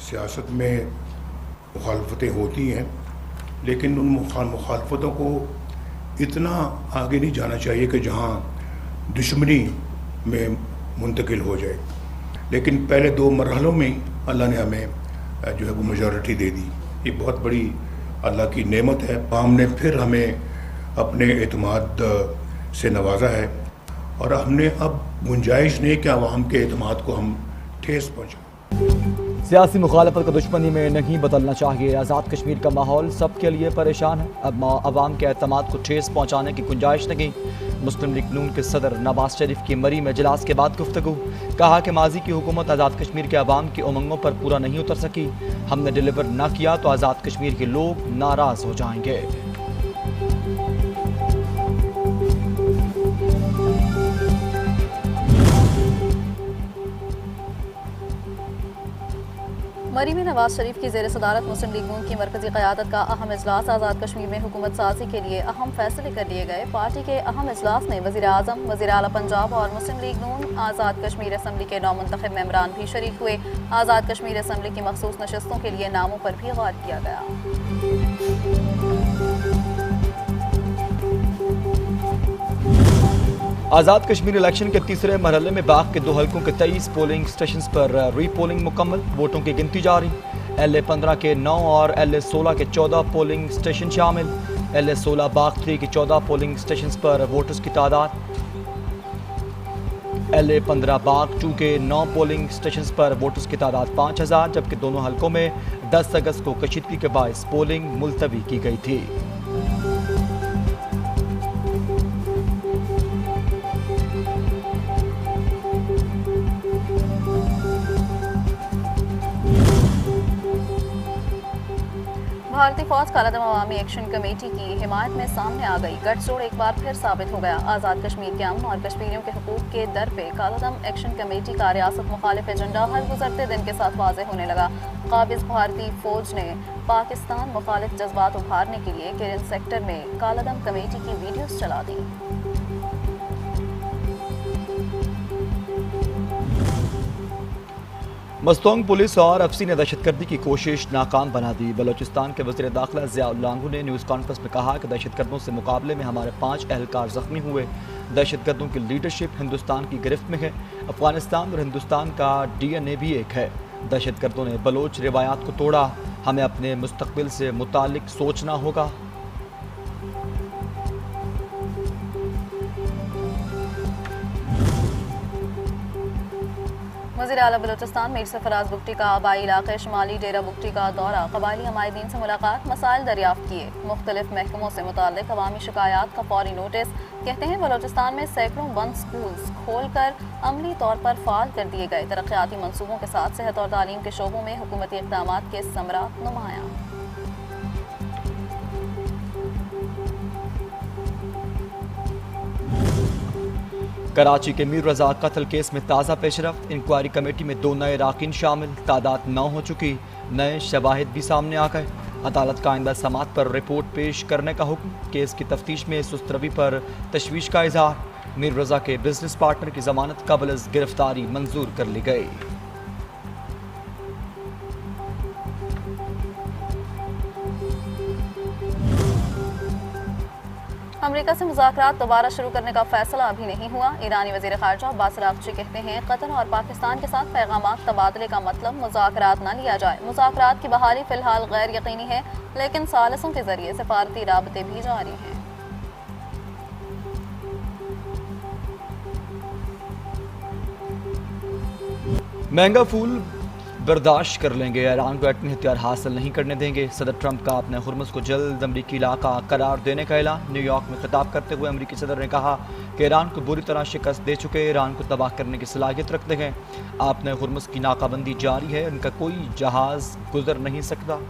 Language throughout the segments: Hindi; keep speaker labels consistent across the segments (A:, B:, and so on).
A: सियासत में मुखालफतें होती हैं, लेकिन उन मुखालफतों को इतना आगे नहीं जाना चाहिए कि जहाँ दुश्मनी में मुंतकिल हो जाए। लेकिन पहले 2 मरहलों में अल्लाह ने हमें जो है वो मेजॉरिटी दे दी। ये बहुत बड़ी अल्लाह की नेमत है। आवाम ने फिर हमें अपने एतमाद से नवाजा है और हमने अब गुंजाइश नहीं कि आवाम के एतमाद को हम ठेस पहुँचाएं।
B: सियासी मुखालफत को दुश्मनी में नहीं बदलना चाहिए। आज़ाद कश्मीर का माहौल सबके लिए परेशान है। अब अवाम के एतमाद को ठेस पहुँचाने की गुंजाइश नहीं। मुस्लिम लीग नून के सदर नवाज शरीफ की मरी में इजलास के बाद गुफ्तगू। कहा कि माजी की हुकूमत आज़ाद कश्मीर के अवाम की उमंगों पर पूरा नहीं उतर सकी। हमने डिलीवर न किया तो आज़ाद कश्मीर के लोग नाराज हो जाएंगे।
C: मरी में नवाज शरीफ की ज़ेर सदारत मुस्लिम लीग नून की मरकजी क़यादत का अहम इजलास। आज़ाद कश्मीर में हुकूमत साजी के लिए अहम फैसले कर लिए गए। पार्टी के अहम इजलास में वज़ीर आज़म, वज़ीर आला पंजाब और मुस्लिम लीग नून आज़ाद कश्मीर असम्बली के नौमुंतखब मेंबरान भी शरीक हुए। आज़ाद कश्मीर असम्बली की मखसूस नशस्तों के लिए नामों पर भी गौर किया गया।
B: आज़ाद कश्मीर इलेक्शन के तीसरे मरहले में बाग के 2 हलकों के 23 पोलिंग स्टेशन पर रीपोलिंग मुकम्मल। वोटों की गिनती जारी। LA-15 के 9 और LA-16 के 14 पोलिंग स्टेशन शामिल। LA-16 बाग 3 के 14 पोलिंग स्टेशन पर वोटर्स की तादाद। LA-15 बाग 2 के 9 पोलिंग स्टेशन पर वोटर्स की तादाद 5000, जबकि दोनों हलकों में 10 अगस्त को कशीदगी के बायस पोलिंग मुलतवी की गई थी।
C: भारतीय फौज कालादम अवामी एक्शन कमेटी की हिमायत में सामने आ गई। गठजोड़ एक बार फिर साबित हो गया। आज़ाद कश्मीर के अमन और कश्मीरियों के हुकूक के दर पे कालादम एक्शन कमेटी का रियासत मुखालिफ एजेंडा हर गुजरते दिन के साथ वाज़ेह होने लगा। काबिज भारतीय फौज ने पाकिस्तान मुखालिफ जज्बात उभारने के लिए किरन सेक्टर में कालादम कमेटी की वीडियोस चला दी।
B: मस्तोंग पुलिस और एफसी ने दहशतगर्दी की कोशिश नाकाम बना दी। बलोचिस्तान के वज़ीर दाखिला ज़िया-उल-लांगू ने न्यूज़ कॉन्फ्रेंस में कहा कि दहशतगर्दों से मुकाबले में हमारे 5 एहलकार जख्मी हुए। दहशतगर्दों की लीडरशिप हिंदुस्तान की गिरफ्त में है। अफगानिस्तान और हिंदुस्तान का DNA भी एक है। दहशतगर्दों ने बलोच रिवायात को तोड़ा। हमें अपने मुस्तकबिल से मुतालिक सोचना होगा।
C: वज़ीर आला बलोचिस्तान मीर सरफराज बुगटी का आबाई इलाके शुमाली डेरा बुगटी का दौरा। कबायली हमायदीन से मुलाकात, मसाइल दरियाफ्त किए। मुख्तलिफ महकमों से मुताल्लिक अवामी शिकायात का फौरी नोटिस। कहते हैं बलोचिस्तान में सैकड़ों बंद स्कूल्स खोल कर अमली तौर पर फाल कर दिए गए। तरक्याती मनसूबों के साथ सेहत और तालीम के शोबों में हुकूमती इक़दामात के समरात नुमायां।
B: कराची के मीर रजा कत्ल केस में ताज़ा पेशरफ्त। इंक्वायरी कमेटी में 2 नए अरकान शामिल। तादाद 9 हो चुकी। नए शवाहिद भी सामने आ गए। अदालत का आइंदा समात पर रिपोर्ट पेश करने का हुक्म। केस की तफ्तीश में सुस्तरवी पर तशवीश का इजहार। मीर रजा के बिजनेस पार्टनर की जमानत कबल अज़ गिरफ्तारी मंजूर कर ली गई।
C: अमेरिका से मुज़ाकरात दोबारा शुरू करने का फैसला अभी नहीं हुआ। ईरानी वज़ीर ख़ारजा अब्बास अराग़ची कहते हैं कतर और पाकिस्तान के साथ पैगामात तबादले का मतलब मुज़ाकरात न लिया जाए। मुज़ाकरात की बहाली फ़िलहाल गैर यकीनी है, लेकिन सालिसों के ज़रिए सफारती राबते भी जारी हैं।
B: महंगा फूल बर्दाश्त कर लेंगे, ईरान को एटमी हथियार हासिल नहीं करने देंगे। सदर ट्रंप का अपने हुर्मुज़ को जल्द अमरीकी इलाका करार देने का ऐलान। न्यूयॉर्क में खिताब करते हुए अमरीकी सदर ने कहा कि ईरान को बुरी तरह शिकस्त दे चुके, ईरान को तबाह करने की सलाहियत रखते हैं। आपने हुर्मुज़ की नाकाबंदी जारी है, उनका कोई जहाज़ गुजर नहीं सकता।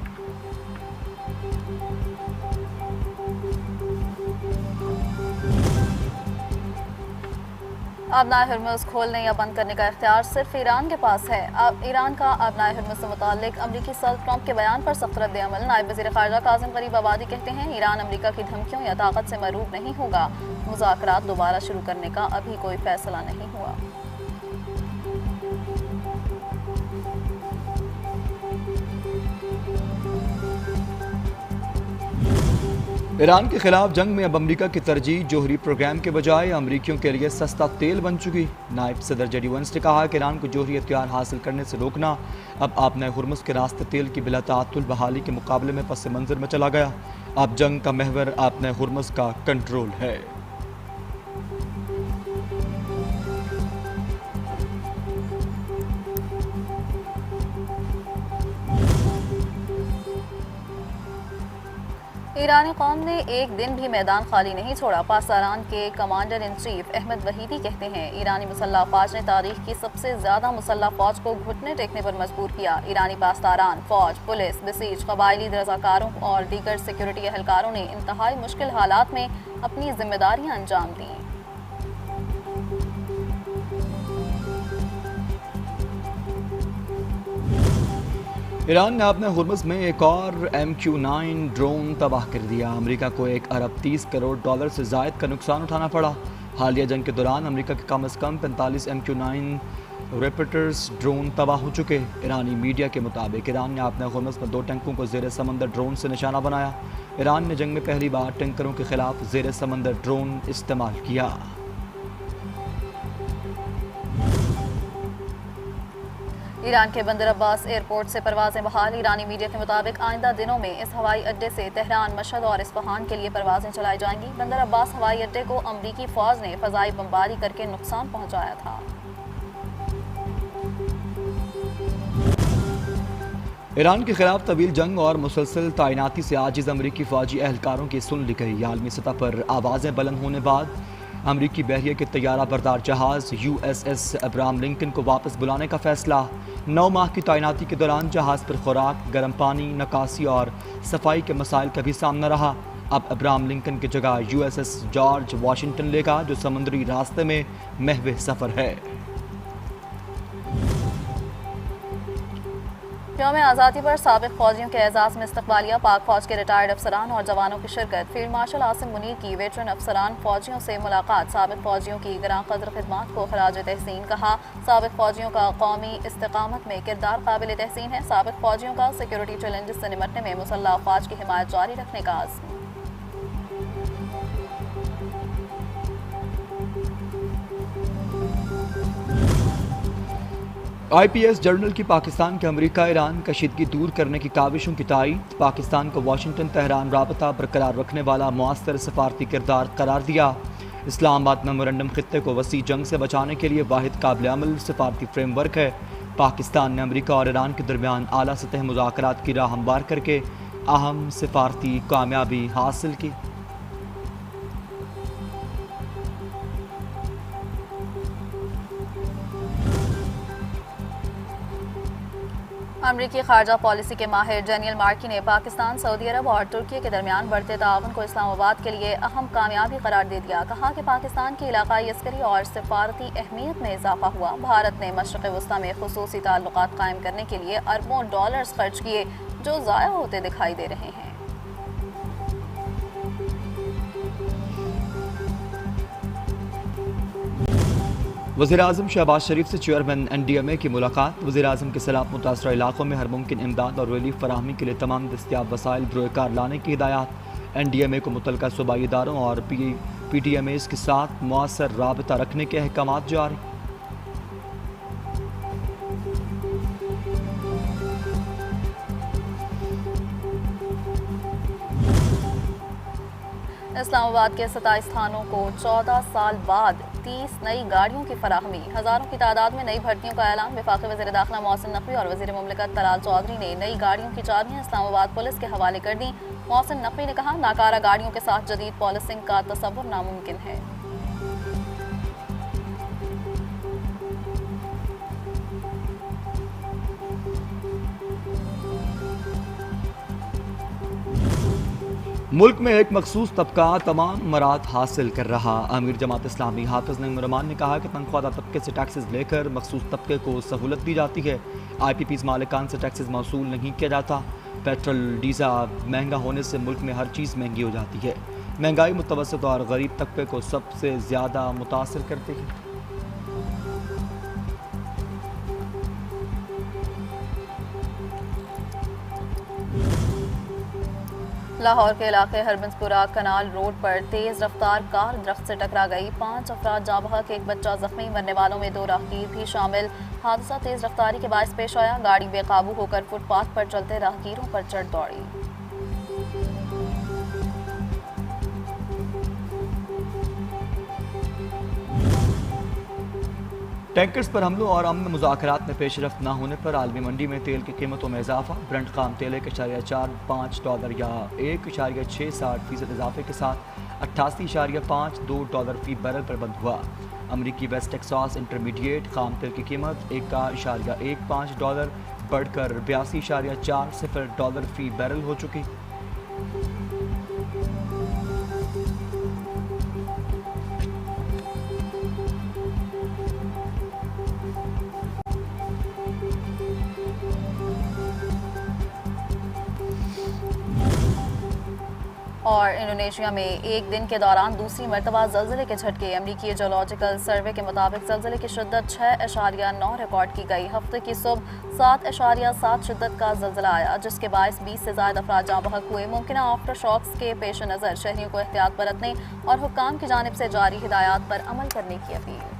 C: आबनाए हुर्मुज़ खोलने या बंद करने का इख्तियार सिर्फ ईरान के पास है। अब ईरान का आबनाए हुर्मुज़ से मुताल्लिक अमरीकी सदर ट्रंप के बयान पर सख्त रद्द-ए-अमल। नायब वज़ीर ख़ारजा काज़िम ग़रीब आबादी कहते हैं ईरान अमरीका की धमकियों या ताकत से मरूब नहीं होगा। मुज़ाकरात दोबारा शुरू करने का अभी कोई फैसला नहीं हुआ।
B: ईरान के खिलाफ जंग में अब अमरीका की तरजीह जोहरी प्रोग्राम के बजाय अमरीकियों के लिए सस्ता तेल बन चुकी। नायब सदर जेडी वंस ने कहा कि ईरान को जोहरी हथियार हासिल करने से रोकना अब आपने हुर्मुज़ के रास्ते तेल की बिला ताअत्तुल बहाली के मुकाबले में पस मंज़र में चला गया। अब जंग का महवर आपने हुर्मुज़ का कंट्रोल है।
C: ईरानी कौम ने एक दिन भी मैदान खाली नहीं छोड़ा। पाकिस्तान के कमांडर इन चीफ अहमद वहीदी कहते हैं, ईरानी मुसल्लह फौज ने तारीख की सबसे ज्यादा मुसल्लह फौज को घुटने टेकने पर मजबूर किया। ईरानी पाकिस्तान फौज, पुलिस, बसीज, कबायली रजाकारों और दीगर सिक्योरिटी एहलकारों ने इंतहाई मुश्किल हालात में अपनी जिम्मेदारियां अंजाम दी।
B: ईरान ने अपने हुर्मुज़ में एक और MQ-9 ड्रोन तबाह कर दिया। अमेरिका को 1 अरब 30 करोड़ डॉलर से ज़ायद का नुकसान उठाना पड़ा। हालिया जंग के दौरान अमेरिका के कम अज़ कम 45 MQ-9 रेपिटर्स ड्रोन तबाह हो चुके। ईरानी मीडिया के मुताबिक ईरान ने अपने हुर्मुज़ में 2 टैंकों को ज़ेर समंदर ड्रोन से निशाना बनाया। ईरान ने जंग में पहली बार टैंकरों के खिलाफ ज़ेर समंदर ड्रोन इस्तेमाल किया।
C: ईरान के बंदर अब्बास एयरपोर्ट से परवाजें बहाल। ईरानी मीडिया के मुताबिक आइंदा दिनों में इस हवाई अड्डे से तेहरान, मशहद और इस्फहान के लिए परवाजें चलाई जाएंगी। बंदर अब्बास हवाई अड्डे को अमरीकी फौज ने फजाई बमबारी करके नुकसान पहुंचाया था।
B: ईरान के खिलाफ तवील जंग और मुसलसल तैनाती से आजिज़ अमरीकी फौजी एहलकारों की सुन ली गई। आलमी सतह पर आवाज़ें बुलंद होने बाद अमरीकी बहरिया के तैयारा बरदार जहाज़ USS अब्राहम लिंकन को वापस बुलाने का फैसला। 9 माह की तैनाती के दौरान जहाज़ पर खुराक, गर्म पानी, नकासी और सफाई के मसाइल का भी सामना रहा। अब अब्राहम लिंकन की जगह USS जॉर्ज वाशिंगटन लेगा, जो समुद्री रास्ते में महवे सफ़र है।
C: यौम आज़ादी पर साबिक फौजियों के एजाज़ में इस्तकबालिया। पाक फौज के रिटायर्ड अफसरान और जवानों की शिरकत। फील्ड मार्शल आसिम मुनीर की वेटरन अफसरान फौजियों से मुलाकात। साबिक फौजियों की ग्रां कदर खिदमात को खराज तहसीन कहा। साबिक फौजियों का कौमी इस्तिकामत में किरदार काबिल तहसीन है। साबिक फौजियों का सिक्योरिटी चैलेंजेस से निपटने में मुसल्लह अफवाज की हिमायत जारी रखने का आज़म।
B: IPS जर्नल की पाकिस्तान के अमेरिका ईरान कशीदगी दूर करने की काविशों की तायीद। पाकिस्तान को वाशिंगटन तेहरान राबता बरकरार रखने वाला मुआस्सर सफारती किरदार करार दिया। इस्लामाबाद मेमोरेंडम खित्ते को वसी जंग से बचाने के लिए वाहिद काबिल अमल सफारती फ्रेमवर्क है। पाकिस्तान ने अमेरिका और ईरान के दरमियान आला सतह मुज़ाकरात की राह हमवार करके अहम सफारती कामयाबी हासिल की।
C: अमरीकी खारजा पॉलिसी के माहिर डेनियल मार्की ने पाकिस्तान, सऊदी अरब और तुर्की के दरमियान बढ़ते ताउन को इस्लामाबाद के लिए अहम कामयाबी करार दे दिया। कहा कि पाकिस्तान की इलाकाई अस्करी और सिफारती अहमियत में इजाफा हुआ। भारत ने मशरक़ वस्ता में खुसूसी ताल्लुकात कायम करने के लिए अरबों डॉलर्स खर्च किए, जो ज़ाया होते दिखाई दे रहे हैं।
B: वज़ीर-ए-आज़म शहबाज शरीफ से चेयरमैन NDMA की मुलाकात। वज़ीर-ए-आज़म के सैलाब मुतासरा इलाकों में हर मुमकिन इमदाद और रिलीफ फराहमी के लिए तमाम दस्तियाब वसाइल बरोकार लाने की हिदायत। NDMA को मुतलका सूबाई इदारों और PTMAs के साथ मुअस्सर राबता रखने के अहकामात जारी।
C: इस्लामाबाद के 27 थानों को 14 साल बाद 30 नई गाड़ियों की फराहमी। हज़ारों की तादाद में नई भर्तियों का ऐलान। वफाकी वज़ीर दाखिला मोहसिन नकवी और वज़ीर मुमलिकत तलाल चौधरी ने नई गाड़ियों की चाबियां इस्लामाबाद पुलिस के हवाले कर दी। मोहसिन नकवी ने कहा, नाकारा गाड़ियों के साथ जदीद पॉलिसिंग का तसव्वुर नामुमकिन है।
B: मुल्क में एक मखसूस तबका तमाम मराद हासिल कर रहा। अमीर जमात इस्लामी हाफिज नईम रहमान ने कहा कि तनख्वाहदार तबके से टैक्सेस लेकर मखसूस तबके को सहूलत दी जाती है। IPPs मालिकान से टैक्सेस मौसूल नहीं किया जाता। पेट्रोल डीजल महंगा होने से मुल्क में हर चीज़ महंगी हो जाती है। महंगाई मुतवसत और गरीब तबके को सबसे ज़्यादा मुतासर करती है।
C: लाहौर के इलाके हरबंसपुरा कनाल रोड पर तेज रफ्तार कार दरख्त से टकरा गई। 5 अफराद जाँ बहक, एक बच्चा जख्मी, मरने वालों में 2 राहगीर भी शामिल। हादसा तेज रफ्तारी के बायस पेश आया। गाड़ी बेकाबू होकर फुटपाथ पर चलते राहगीरों पर चढ़ दौड़ी।
B: टैंकर्स पर हमलों और अमन मुज़ाकरात में पेशरफ्त न होने पर आलमी मंडी में तेल की कीमतों में इजाफा। ब्रंट खाम तेल $1.45 या $1.660% इजाफे के साथ $88.52 फी बैरल पर बंद हुआ। अमरीकी वेस्ट टेक्सास इंटरमीडिएट खाम तेल की कीमत $1.15 बढ़कर $82.40 फी बैरल हो चुकी।
C: और इंडोनेशिया में एक दिन के दौरान दूसरी मरतबा ज़लज़ले के झटके। अमरीकी जियोलॉजिकल सर्वे के मुताबिक ज़लज़ले की शिद्दत 6.9 रिकॉर्ड की गई। हफ्ते की सुबह 7.7 शिद्दत का ज़लज़ला आया, जिसके बायस 20 से ज़्यादा अफराद जाँ बहक हुए। मुमकिन आफ्टर शॉक्स के पेश नज़र शहरियों को एहतियात बरतने और हुक्काम की जानिब से जारी हिदायत पर अमल करने की अपील।